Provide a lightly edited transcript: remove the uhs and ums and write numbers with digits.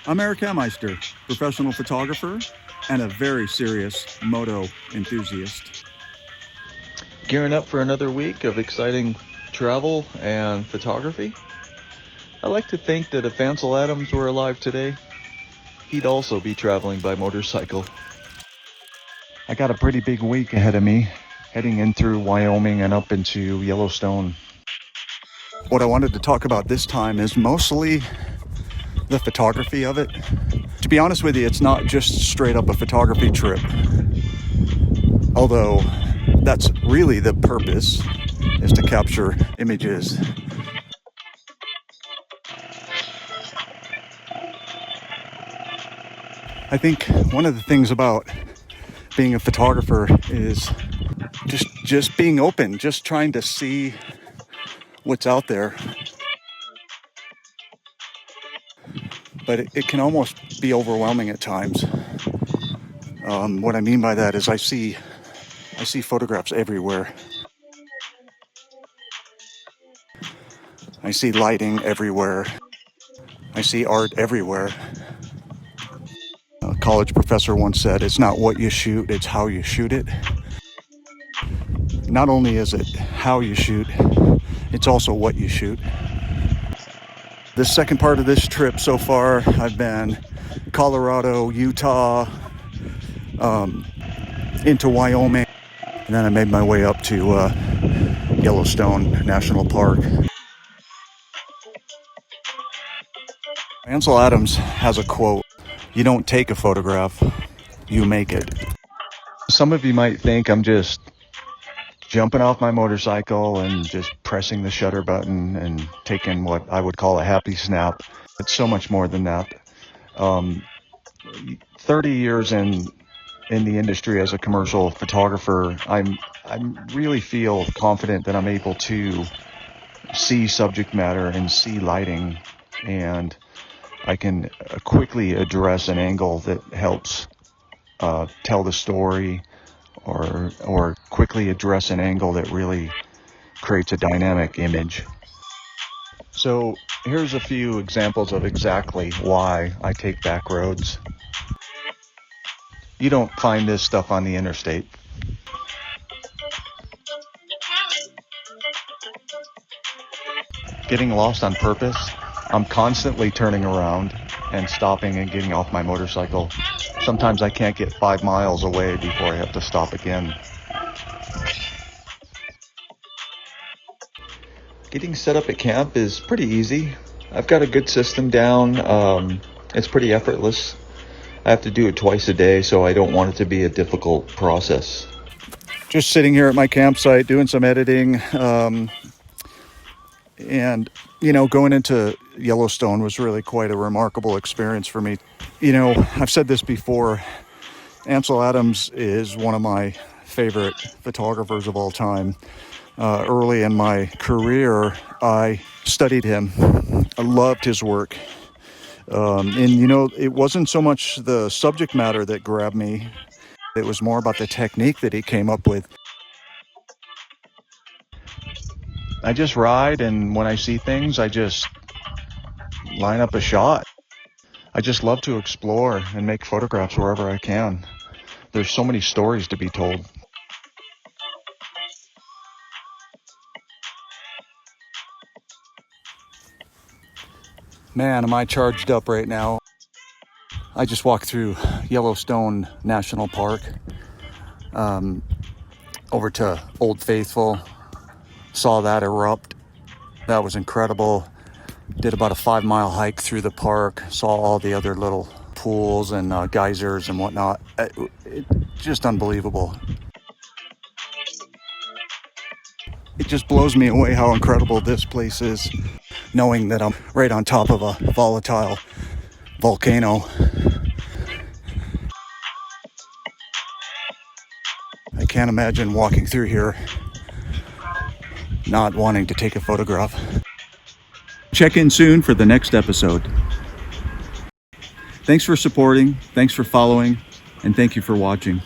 I'm Eric Hammeister, professional photographer and a very serious moto enthusiast. Gearing up for another week of exciting travel and photography. I like to think that if Ansel Adams were alive today, he'd also be traveling by motorcycle. I got a pretty big week ahead of me, heading in through Wyoming and up into Yellowstone. What I wanted to talk about this time is mostly the photography of it. To be honest with you, it's not just straight up a photography trip, although that's really the purpose, is to capture images. I think one of the things about being a photographer is just being open, just trying to see what's out there. But it can almost be overwhelming at times. What I mean by that is I see photographs everywhere. I see lighting everywhere. I see art everywhere. A college professor once said, it's not what you shoot, it's how you shoot it. Not only is it how you shoot, it's also what you shoot. This second part of this trip so far, I've been Colorado, Utah, into Wyoming, and then I made my way up to Yellowstone National Park. Ansel Adams has a quote, "You don't take a photograph, you make it." Some of you might think I'm just jumping off my motorcycle and just pressing the shutter button and taking what I would call a happy snap. It's so much more than that. 30 years in the industry as a commercial photographer, I really feel confident that I'm able to see subject matter and see lighting, and I can quickly address an angle that helps tell the story, or quickly address an angle that really creates a dynamic image. So here's a few examples of exactly why I take back roads. You don't find this stuff on the interstate. Getting lost on purpose, I'm constantly turning around and stopping and getting off my motorcycle. Sometimes I can't get 5 miles away before I have to stop again. Getting set up at camp is pretty easy. I've got a good system down. It's pretty effortless. I have to do it twice a day, so I don't want it to be a difficult process. Just sitting here at my campsite doing some editing, and going into Yellowstone was really quite a remarkable experience for me. I've said this before, Ansel Adams is one of my favorite photographers of all time. Early in my career, I studied him. I loved his work. And it wasn't so much the subject matter that grabbed me. It was more about the technique that he came up with. I just ride, and when I see things, I just line up a shot. I just love to explore and make photographs wherever I can. There's so many stories to be told. Man, am I charged up right now. I just walked through Yellowstone National Park, over to Old Faithful, saw that erupt. That was incredible. Did about a 5-mile hike through the park, saw all the other little pools and geysers and whatnot. It just unbelievable. It just blows me away how incredible this place is, knowing that I'm right on top of a volatile volcano. I can't imagine walking through here not wanting to take a photograph. Check in soon for the next episode. Thanks for supporting, thanks for following, and thank you for watching.